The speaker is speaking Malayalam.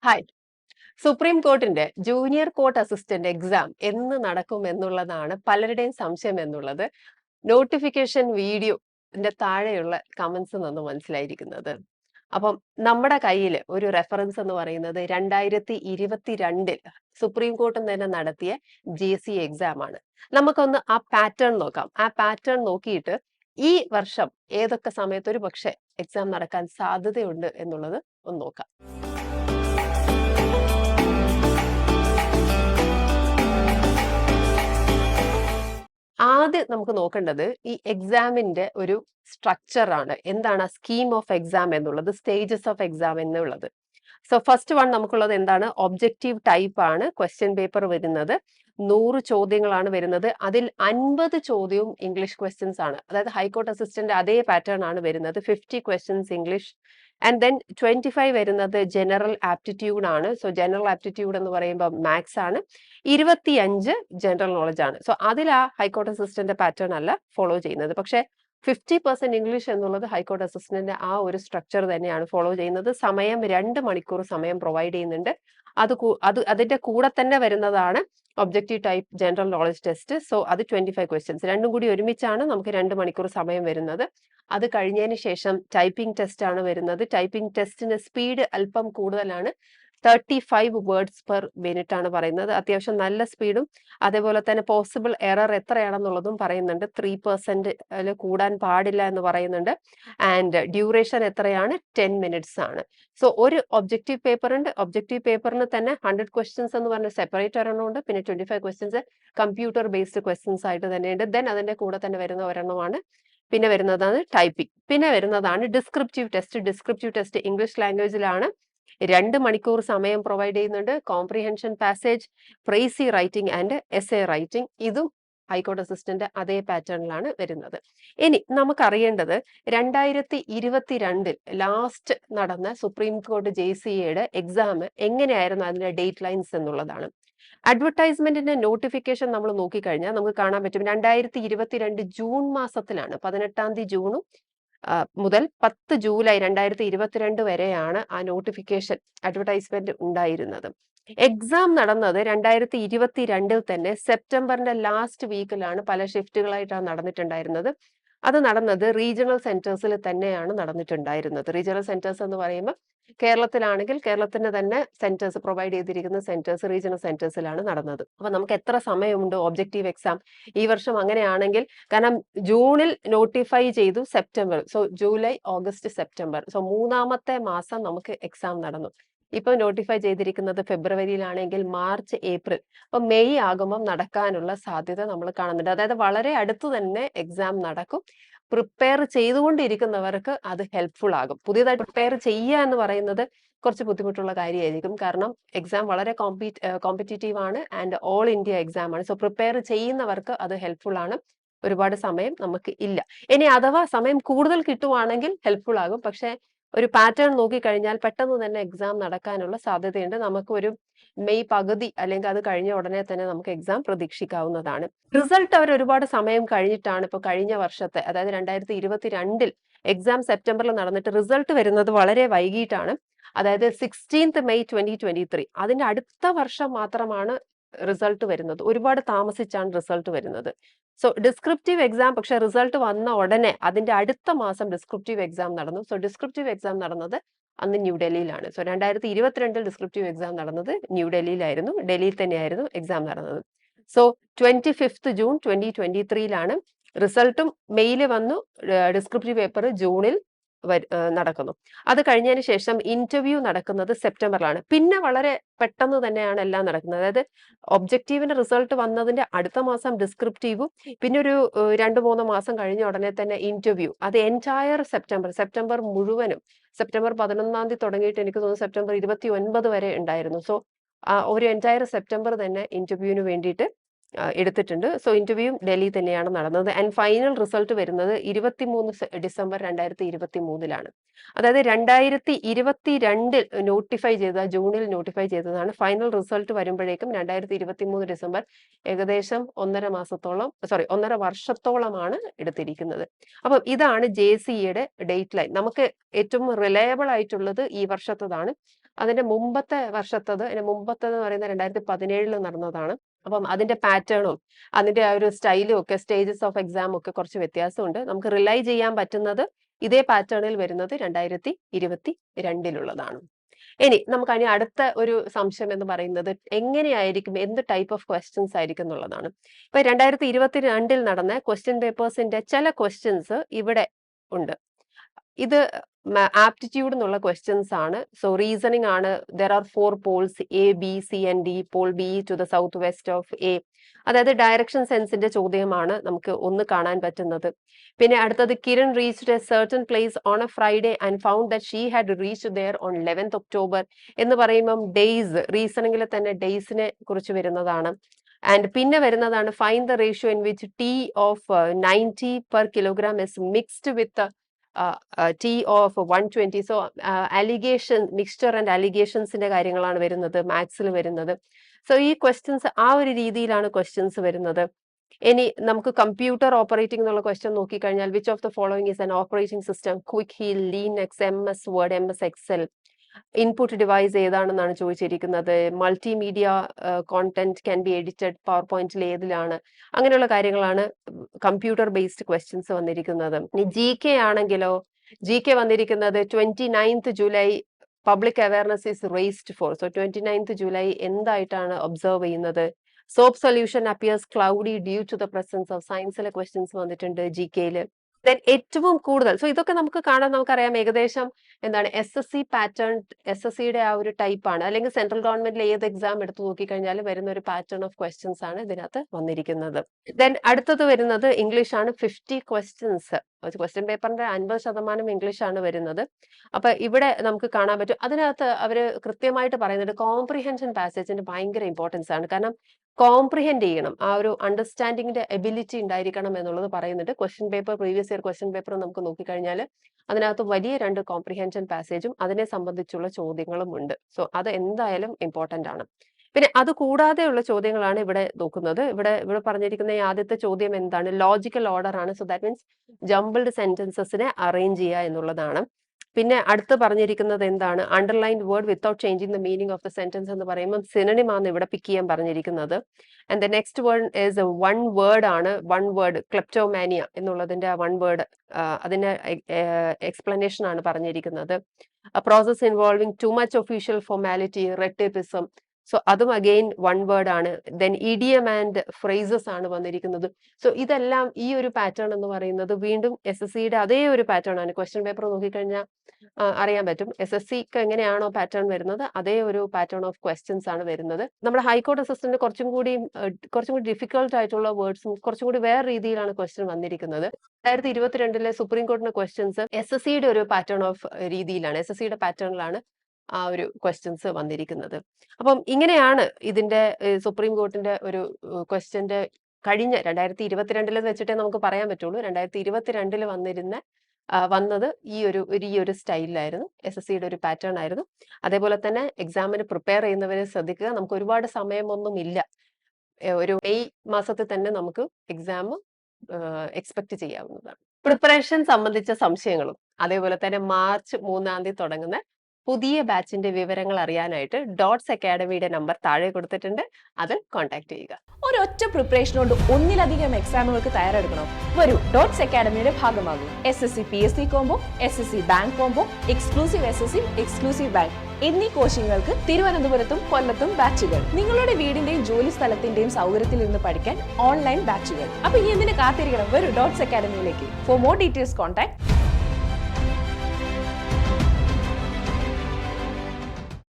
ഹായ്. സുപ്രീം കോർട്ടിന്റെ ജൂനിയർ കോർട്ട് അസിസ്റ്റന്റ് എക്സാം എന്ന് നടക്കും എന്നുള്ളതാണ് പലരുടെയും സംശയം എന്നുള്ളത് നോട്ടിഫിക്കേഷൻ വീഡിയോന്റെ താഴെയുള്ള കമന്റ്സ് നിന്ന് മനസ്സിലായിരിക്കുന്നത്. അപ്പം നമ്മുടെ കയ്യിൽ ഒരു റെഫറൻസ് എന്ന് പറയുന്നത് 2022 സുപ്രീം കോർട്ട് തന്നെ നടത്തിയ GC എക്സാം ആണ്. നമുക്കൊന്ന് ആ പാറ്റേൺ നോക്കാം. ആ പാറ്റേൺ നോക്കിയിട്ട് ഈ വർഷം ഏതൊക്കെ സമയത്ത് ഒരു പക്ഷേ എക്സാം നടക്കാൻ സാധ്യതയുണ്ട് എന്നുള്ളത് ഒന്ന് നോക്കാം. ആദ്യം നമുക്ക് നോക്കേണ്ടത് ഈ എക്സാമിന്റെ ഒരു സ്ട്രക്ചർ ആണ്. എന്താണ് സ്കീം ഓഫ് എക്സാം എന്നുള്ളത്, സ്റ്റേജസ് ഓഫ് എക്സാം എന്നുള്ളത്. സോ ഫസ്റ്റ് വൺ നമുക്കുള്ളത് എന്താണ്? ഒബ്ജക്റ്റീവ് ടൈപ്പ് ആണ് ക്വസ്റ്റ്യൻ പേപ്പർ വരുന്നത്. 100 ചോദ്യങ്ങളാണ് വരുന്നത്. അതിൽ 50 ചോദ്യവും ഇംഗ്ലീഷ് ക്വസ്റ്റ്യൻസ് ആണ്. അതായത് ഹൈക്കോർട്ട് അസിസ്റ്റന്റ് അതേ പാറ്റേൺ ആണ് വരുന്നത്. 50 ക്വസ്റ്റ്യൻസ് ഇംഗ്ലീഷ് ആൻഡ് ദെൻ 25 വരുന്നത് ജനറൽ ആപ്റ്റിറ്റ്യൂഡ് ആണ്. സോ ജനറൽ ആപ്റ്റിറ്റ്യൂഡ് എന്ന് പറയുമ്പോൾ മാത്സ് ആണ്. 25 ജനറൽ നോളജ് ആണ്. സോ അതിൽ ആ ഹൈക്കോർട്ട് അസിസ്റ്റന്റ് പാറ്റേൺ അല്ല ഫോളോ ചെയ്യുന്നത്. പക്ഷേ 50% ഇംഗ്ലീഷ് എന്നുള്ളത് ഹൈക്കോർട്ട് അസിസ്റ്റന്റിന്റെ ആ ഒരു സ്ട്രക്ചർ തന്നെയാണ് ഫോളോ ചെയ്യുന്നത്. സമയം 2 മണിക്കൂർ സമയം പ്രൊവൈഡ് ചെയ്യുന്നുണ്ട്. അതിന്റെ കൂടെ തന്നെ വരുന്നതാണ് objective type general knowledge test. So അത് 25 ക്വസ്റ്റ്യൻസ് രണ്ടും കൂടി ഒരുമിച്ചാണ് നമുക്ക് 2 മണിക്കൂർ സമയം വരുന്നത്. അത് കഴിഞ്ഞതിന് ശേഷം ടൈപ്പിംഗ് ടെസ്റ്റ് ആണ് വരുന്നത്. ടൈപ്പിംഗ് ടെസ്റ്റിന് സ്പീഡ് അല്പം കൂടുതലാണ്. 35 വേർഡ്സ് പെർ മിനിറ്റ് ആണ് പറയുന്നത്. അത്യാവശ്യം നല്ല സ്പീഡും അതേപോലെ തന്നെ പോസിബിൾ എറർ എത്രയാണെന്നുള്ളതും പറയുന്നുണ്ട്. 3% കൂടാൻ പാടില്ല എന്ന് പറയുന്നുണ്ട്. ആൻഡ് ഡ്യൂറേഷൻ എത്രയാണ്? 10 മിനിറ്റ്സ് ആണ്. സോ ഒരു ഒബ്ജക്റ്റീവ് പേപ്പർ ഉണ്ട്. ഒബ്ജക്റ്റീവ് പേപ്പറിന് തന്നെ 100 ക്വസ്റ്റ്യൻസ് എന്ന് പറഞ്ഞ സെപ്പറേറ്റ് ഒരെണ്ണമുണ്ട്. പിന്നെ 25 ക്വസ്റ്റ്യൻസ് കമ്പ്യൂട്ടർ ബേസ്ഡ് ക്വസ്റ്റ്യൻസ് ആയിട്ട് തന്നെയുണ്ട്. ദെൻ അതിന്റെ കൂടെ തന്നെ വരുന്ന ഒരെണ്ണമാണ് പിന്നെ വരുന്നതാണ് ടൈപ്പിംഗ്. പിന്നെ വരുന്നതാണ് descriptive test. Descriptive test English ലാംഗ്വേജിലാണ്. 2 മണിക്കൂർ സമയം പ്രൊവൈഡ് ചെയ്യുന്നുണ്ട്. Comprehension passage, precis writing and essay writing. ഇതും ഹൈക്കോർട്ട് അസിസ്റ്റന്റ് അതേ പാറ്റേണിലാണ് വരുന്നത്. ഇനി നമുക്കറിയേണ്ടത് 2022 ലാസ്റ്റ് നടന്ന സുപ്രീം കോർട്ട് JCAയുടെ എക്സാം എങ്ങനെയായിരുന്നു അതിന്റെ ഡേറ്റ് ലൈൻസ് എന്നുള്ളതാണ്. അഡ്വർടൈസ്മെന്റിന്റെ നോട്ടിഫിക്കേഷൻ നമ്മൾ നോക്കിക്കഴിഞ്ഞാൽ നമുക്ക് കാണാൻ പറ്റും 2022 ജൂൺ മാസത്തിലാണ്. 18 തീയതി ജൂണും മുതൽ 10 ജൂലൈ 2022 വരെയാണ് ആ നോട്ടിഫിക്കേഷൻ അഡ്വർടൈസ്മെന്റ് ഉണ്ടായിരുന്നത്. എക്സാം നടന്നത് 2022 തന്നെ സെപ്റ്റംബറിന്റെ ലാസ്റ്റ് വീക്കിലാണ്. പല ഷിഫ്റ്റുകളായിട്ടാണ് നടന്നിട്ടുണ്ടായിരുന്നത്. അത് നടന്നത് റീജിയണൽ സെന്റേഴ്സിൽ തന്നെയാണ് നടന്നിട്ടുണ്ടായിരുന്നത്. റീജിയണൽ സെന്റേഴ്സ് എന്ന് പറയുമ്പോൾ കേരളത്തിലാണെങ്കിൽ കേരളത്തിന് തന്നെ സെന്റേഴ്സ് പ്രൊവൈഡ് ചെയ്തിരിക്കുന്ന സെന്റേഴ്സ് റീജിയണൽ സെന്റേഴ്സിലാണ് നടന്നത്. അപ്പൊ നമുക്ക് എത്ര സമയമുണ്ട് ഒബ്ജക്റ്റീവ് എക്സാം ഈ വർഷം? അങ്ങനെയാണെങ്കിൽ കാരണം ജൂണിൽ നോട്ടിഫൈ ചെയ്തു, September, so July, August, September, so 3ാമത്തെ മാസം നമുക്ക് എക്സാം നടന്നു. ഇപ്പൊ നോട്ടിഫൈ ചെയ്തിരിക്കുന്നത് ഫെബ്രുവരിയിലാണെങ്കിൽ മാർച്ച്, ഏപ്രിൽ, അപ്പൊ മെയ് ആകുമ്പം നടക്കാനുള്ള സാധ്യത നമ്മൾ കാണുന്നുണ്ട്. അതായത് വളരെ അടുത്ത് തന്നെ എക്സാം നടക്കും. പ്രിപ്പയർ ചെയ്തുകൊണ്ടിരിക്കുന്നവർക്ക് അത് ഹെൽപ്ഫുൾ ആകും. പുതിയതായി പ്രിപ്പയർ ചെയ്യുക എന്ന് പറയുന്നത് കുറച്ച് ബുദ്ധിമുട്ടുള്ള കാര്യമായിരിക്കും. കാരണം എക്സാം വളരെ കോമ്പറ്റീറ്റീവ് ആണ് ആൻഡ് ഓൾ ഇന്ത്യ എക്സാം ആണ്. സോ പ്രിപ്പയർ ചെയ്യുന്നവർക്ക് അത് ഹെൽപ്ഫുൾ ആണ്. ഒരുപാട് സമയം നമുക്ക് ഇല്ല. ഇനി അഥവാ സമയം കൂടുതൽ കിട്ടുവാണെങ്കിൽ ഹെൽപ്ഫുൾ ആകും. പക്ഷെ ഒരു പാറ്റേൺ നോക്കിക്കഴിഞ്ഞാൽ പെട്ടെന്ന് തന്നെ എക്സാം നടക്കാനുള്ള സാധ്യതയുണ്ട്. നമുക്ക് ഒരു മെയ് പകുതി അല്ലെങ്കിൽ അത് കഴിഞ്ഞ ഉടനെ തന്നെ നമുക്ക് എക്സാം പ്രതീക്ഷിക്കാവുന്നതാണ്. റിസൾട്ട് അവർ ഒരുപാട് സമയം കഴിഞ്ഞിട്ടാണ് ഇപ്പൊ കഴിഞ്ഞ വർഷത്തെ, അതായത് 2022 എക്സാം സെപ്റ്റംബറിൽ നടന്നിട്ട് റിസൾട്ട് വരുന്നത് വളരെ വൈകിട്ടാണ്. അതായത് 16th മെയ് 2023. അതിന്റെ അടുത്ത വർഷം മാത്രമാണ് റിസൾട്ട് വരുന്നത്. ഒരുപാട് താമസിച്ചാണ് റിസൾട്ട് വരുന്നത്. സോ ഡിസ്ക്രിപ്റ്റീവ് എക്സാം പക്ഷെ റിസൾട്ട് വന്ന ഉടനെ അതിന്റെ അടുത്ത മാസം ഡിസ്ക്രിപ്റ്റീവ് എക്സാം നടന്നു. സോ ഡിസ്ക്രിപ്റ്റീവ് എക്സാം നടന്നത് അന്ന് ന്യൂഡൽഹിയിലാണ്. സോ 2022 ഡിസ്ക്രിപ്റ്റീവ് എക്സാം നടന്നത് ന്യൂഡൽഹിയിലായിരുന്നു. ഡൽഹിയിൽ തന്നെയായിരുന്നു എക്സാം നടന്നത്. സോ 25th ജൂൺ 2023 റിസൾട്ടും മെയിൽ വന്നു. ഡിസ്ക്രിപ്റ്റീവ് പേപ്പർ ജൂണിൽ നടക്കുന്നു. അത് കഴിഞ്ഞതിന് ശേഷം ഇന്റർവ്യൂ നടക്കുന്നത് സെപ്റ്റംബറിലാണ്. പിന്നെ വളരെ പെട്ടെന്ന് തന്നെയാണ് എല്ലാം നടക്കുന്നത്. അതായത് ഒബ്ജക്റ്റീവിന്റെ റിസൾട്ട് വന്നതിന്റെ അടുത്ത മാസം ഡിസ്ക്രിപ്റ്റീവും പിന്നെ ഒരു 2-3 മാസം കഴിഞ്ഞ ഉടനെ തന്നെ ഇന്റർവ്യൂ. അത് എൻറ്റയർ സെപ്റ്റംബർ മുഴുവനും, സെപ്റ്റംബർ 11 തീയതി തുടങ്ങിയിട്ട് എനിക്ക് തോന്നുന്നു സെപ്റ്റംബർ 29 വരെ ഉണ്ടായിരുന്നു. സോ ഒരു എൻറ്റയർ സെപ്റ്റംബർ തന്നെ ഇന്റർവ്യൂവിന് വേണ്ടിയിട്ട് എടുത്തിട്ടുണ്ട്. സോ ഇന്റർവ്യൂ ഡൽഹി തന്നെയാണ് നടന്നത്. ആൻഡ് ഫൈനൽ റിസൾട്ട് വരുന്നത് 23 ഡിസംബർ 2023 അതായത് 2022 നോട്ടിഫൈ ചെയ്ത ജൂണിൽ നോട്ടിഫൈ ചെയ്തതാണ്. ഫൈനൽ റിസൾട്ട് വരുമ്പോഴേക്കും 2023 ഡിസംബർ, ഏകദേശം 1.5 വർഷത്തോളമാണ് എടുത്തിരിക്കുന്നത്. അപ്പം ഇതാണ് JCAയുടെ ഡേറ്റ് ലൈൻ. നമുക്ക് ഏറ്റവും റിലയബിൾ ആയിട്ടുള്ളത് ഈ വർഷത്തതാണ്. അതിന്റെ മുമ്പത്തെ വർഷത്തത്, അതിന്റെ മുമ്പത്തെന്ന് പറയുന്നത് 2017 നടന്നതാണ്. അപ്പം അതിന്റെ പാറ്റേണും അതിന്റെ ആ ഒരു സ്റ്റൈലും ഒക്കെ സ്റ്റേജസ് ഓഫ് എക്സാം ഒക്കെ കുറച്ച് വ്യത്യാസമുണ്ട്. നമുക്ക് റിലൈ ചെയ്യാൻ പറ്റുന്നത് ഇതേ പാറ്റേണിൽ വരുന്നത് 2022 ഇനി നമുക്ക് അതിന് അടുത്ത ഒരു സംശയം എന്ന് പറയുന്നത് എങ്ങനെയായിരിക്കും, എന്ത് ടൈപ്പ് ഓഫ് ക്വസ്റ്റ്യൻസ് ആയിരിക്കും എന്നുള്ളതാണ്. ഇപ്പൊ 2022 നടന്ന ക്വസ്റ്റ്യൻ പേപ്പേഴ്സിന്റെ ചില ക്വസ്റ്റ്യൻസ് ഇവിടെ ഉണ്ട്. ഇത് ആപ്റ്റിറ്റ്യൂഡ് എന്നുള്ള ക്വസ്റ്റ്യൻസ് ആണ്. സോ റീസണിംഗ് ആണ്. There are 4 poles A, B, C and D. Pole B to the south west of A. അതായത് ഡയറക്ഷൻ സെൻസിന്റെ ചോദ്യമാണ് നമുക്ക് ഒന്ന് കാണാൻ പറ്റുന്നത്. പിന്നെ അടുത്തത് Kiran reached a certain place on a Friday and found that she had reached there on 11th October എന്ന് പറയുമ്പം ഡേയ്സ്, റീസണിംഗിൽ തന്നെ ഡേയ്സിനെ കുറിച്ച് വരുന്നതാണ്. ആൻഡ് പിന്നെ വരുന്നതാണ് find the ratio in which tea of 90 per kilogram is mixed with tea of 120. So alligation, mixture and അലിഗേഷൻസിന്റെ കാര്യങ്ങളാണ് വരുന്നത് മാത്സിൽ വരുന്നത്. സോ ഈ ക്വസ്റ്റ്യൻസ് ആ ഒരു രീതിയിലാണ് ക്വസ്റ്റ്യൻസ് വരുന്നത്. ഇനി നമുക്ക് കമ്പ്യൂട്ടർ ഓപ്പറേറ്റിംഗ് എന്നുള്ള ക്വസ്റ്റ്യൻ നോക്കിക്കഴിഞ്ഞാൽ which of the following is an operating system? Quick Heal, Linux, MS Word, MS Excel. Input device ഏതാണെന്നാണ് ചോദിച്ചിരിക്കുന്നത്. Multimedia content can be edited power പോയിന്റിൽ ഏതിലാണ്? അങ്ങനെയുള്ള കാര്യങ്ങളാണ് കമ്പ്യൂട്ടർ ബേസ്ഡ് ക്വസ്റ്റ്യൻസ് വന്നിരിക്കുന്നത്. ഇനി GK ആണെങ്കിലോ, GK വന്നിരിക്കുന്നത് 29th July public awareness is raised for. So 29th July എന്തായിട്ടാണ് ഒബ്സർവ് ചെയ്യുന്നത്? Soap solution appears cloudy due to the presence of. സയൻസിലെ ക്വസ്റ്റ്യൻസ് വന്നിട്ടുണ്ട് GK-യിൽ. ദെൻ ഏറ്റവും കൂടുതൽ, സോ ഇതൊക്കെ നമുക്ക് കാണാൻ നമുക്കറിയാം ഏകദേശം എന്താണ് SSC പാറ്റേൺ, SSCയുടെ ആ ഒരു ടൈപ്പ് ആണ്. അല്ലെങ്കിൽ സെൻട്രൽ ഗവൺമെന്റിൽ ഏത് എക്സാം എടുത്തു നോക്കിക്കഴിഞ്ഞാൽ വരുന്ന ഒരു പാറ്റേൺ ഓഫ് ക്വസ്റ്റ്യൻസ് ആണ് ഇതിനകത്ത് വന്നിരിക്കുന്നത്. ദെൻ അടുത്തത് വരുന്നത് ഇംഗ്ലീഷ് ആണ്. 50 ക്വസ്റ്റ്യൻസ്. ക്വസ്റ്റ്യൻ പേപ്പറിന്റെ 50% ഇംഗ്ലീഷ് ആണ് വരുന്നത്. അപ്പൊ ഇവിടെ നമുക്ക് കാണാൻ പറ്റും അതിനകത്ത് അവര് കൃത്യമായിട്ട് പറയുന്നുണ്ട് കോംപ്രിഹെൻഷൻ പാസേജിന്റെ ഭയങ്കര ഇമ്പോർട്ടൻസ് ആണ്. കാരണം കോംപ്രിഹെൻഡ് ചെയ്യണം, ആ ഒരു അണ്ടർസ്റ്റാൻഡിങ്ങിന്റെ എബിലിറ്റി ഉണ്ടായിരിക്കണം എന്നുള്ളത് പറയുന്നുണ്ട്. Question paper, previous year question paper നമുക്ക് നോക്കിക്കഴിഞ്ഞാൽ അതിനകത്ത് വലിയ 2 കോംപ്രിഹെൻഷൻ പാസേജും അതിനെ സംബന്ധിച്ചുള്ള ചോദ്യങ്ങളും ഉണ്ട്. സോ അത് എന്തായാലും ഇമ്പോർട്ടന്റ് ആണ്. പിന്നെ അത് കൂടാതെയുള്ള ചോദ്യങ്ങളാണ് ഇവിടെ നോക്കുന്നത്. ഇവിടെ പറഞ്ഞിരിക്കുന്ന ഈ ആദ്യത്തെ ചോദ്യം എന്താണ്? ലോജിക്കൽ ഓർഡർ ആണ്. സോ ദാറ്റ് മീൻസ് ജംബിൾഡ് സെന്റൻസസിനെ അറേഞ്ച് ചെയ്യുക എന്നുള്ളതാണ്. പിന്നെ അടുത്ത് പറഞ്ഞിരിക്കുന്നത് എന്താണ്? Underlined word without changing the meaning of the sentence എന്ന് പറയുമ്പോൾ സിനണിം ആണ് ഇവിടെ പിക്ക് ചെയ്യാൻ പറഞ്ഞിരിക്കുന്നത്. And the next word is 1 word ആണ്. 1 വേർഡ് ക്ലെപ്റ്റോമാനിയ എന്നുള്ളതിന്റെ 1 വേർഡ് അതിന്റെ എക്സ്പ്ലനേഷൻ ആണ് പറഞ്ഞിരിക്കുന്നത്. Process involving too much official formality, red-tapism. So അതും അഗെയിൻ 1 വേർഡ് ആണ്. ദെൻ ഇഡിയം ആൻഡ് ഫ്രേസസ് ആണ് വന്നിരിക്കുന്നത്. സോ ഇതെല്ലാം ഈ ഒരു പാറ്റേൺ എന്ന് പറയുന്നത് വീണ്ടും SSCയുടെ അതേ ഒരു പാറ്റേൺ ആണ്. ക്വസ്റ്റ്യൻ പേപ്പർ നോക്കിക്കഴിഞ്ഞാൽ അറിയാൻ പറ്റും SSCക്ക് എങ്ങനെയാണോ പാറ്റേൺ വരുന്നത് അതേ ഒരു പാറ്റേൺ ഓഫ് ക്വസ്റ്റ്യൻസ് ആണ് വരുന്നത്. നമ്മുടെ ഹൈക്കോർട്ട് അസിസ്റ്റന്റ് കുറച്ചും കൂടി ഡിഫിക്കൽട്ട് ആയിട്ടുള്ള വേർഡ്സും കുറച്ചും കൂടി വേറെ രീതിയിലാണ് ക്വസ്റ്റ്യൻ വന്നിരിക്കുന്നത്. 2022 സുപ്രീം കോടതിയുടെ ക്വസ്റ്റ്യൻസ് SSCയുടെ ഒരു പാറ്റേൺ ഓഫ് രീതിയിലാണ്, SSCയുടെ പാറ്റേണിലാണ് ആ ഒരു ക്വസ്റ്റ്യൻസ് വന്നിരിക്കുന്നത്. അപ്പം ഇങ്ങനെയാണ് ഇതിന്റെ സുപ്രീം കോർട്ടിന്റെ ഒരു ക്വസ്റ്റ്യന്റെ കഴിഞ്ഞ 2022 വെച്ചിട്ടേ നമുക്ക് പറയാൻ പറ്റുള്ളൂ. 2022 വന്നത് ഈ ഒരു സ്റ്റൈലിലായിരുന്നു. SSCയുടെ ഒരു പാറ്റേൺ ആയിരുന്നു. അതേപോലെ തന്നെ എക്സാമിന് പ്രിപ്പയർ ചെയ്യുന്നവരെ ശ്രദ്ധിക്കുക. നമുക്ക് ഒരുപാട് സമയമൊന്നും ഇല്ല. ഒരു മെയ് മാസത്തിൽ തന്നെ നമുക്ക് എക്സാം എക്സ്പെക്ട് ചെയ്യാവുന്നതാണ്. പ്രിപ്പറേഷൻ സംബന്ധിച്ച സംശയങ്ങളും അതേപോലെ തന്നെ മാർച്ച് 3 തുടങ്ങുന്ന പുതിയ ബാച്ചിന്റെ വിവരങ്ങൾ അറിയാനായിട്ട് ഡോട്ട്സ് അക്കാഡമിയുടെ നമ്പർ താഴെ കൊടുത്തിട്ടുണ്ട്. അതിൽ കോൺടാക്ട് ചെയ്യുക. ഒരൊറ്റ പ്രിപ്പറേഷനോട് ഒന്നിലധികം എക്സാമുകൾക്ക് തയ്യാറെടുക്കണോ? വരൂ, ഡോട്ട്സ് അക്കാഡമിയുടെ ഭാഗമാകൂ. SSC PSC combo, SSC bank combo, exclusive SSC, exclusive bank എന്നീ കോച്ചിങ്ങുകൾക്ക് തിരുവനന്തപുരത്തും കൊല്ലത്തും ബാച്ചുകൾ. നിങ്ങളുടെ വീടിന്റെയും ജോലി സ്ഥലത്തിന്റെയും സൗകര്യത്തിൽ നിന്ന് പഠിക്കാൻ ഓൺലൈൻ ബാച്ചുകൾ. അപ്പൊ ഇനി എന്തിനു കാത്തിരിക്കണം? വരൂ ഡോട്ട്സ് അക്കാഡമിയിലേക്ക്. For more details contact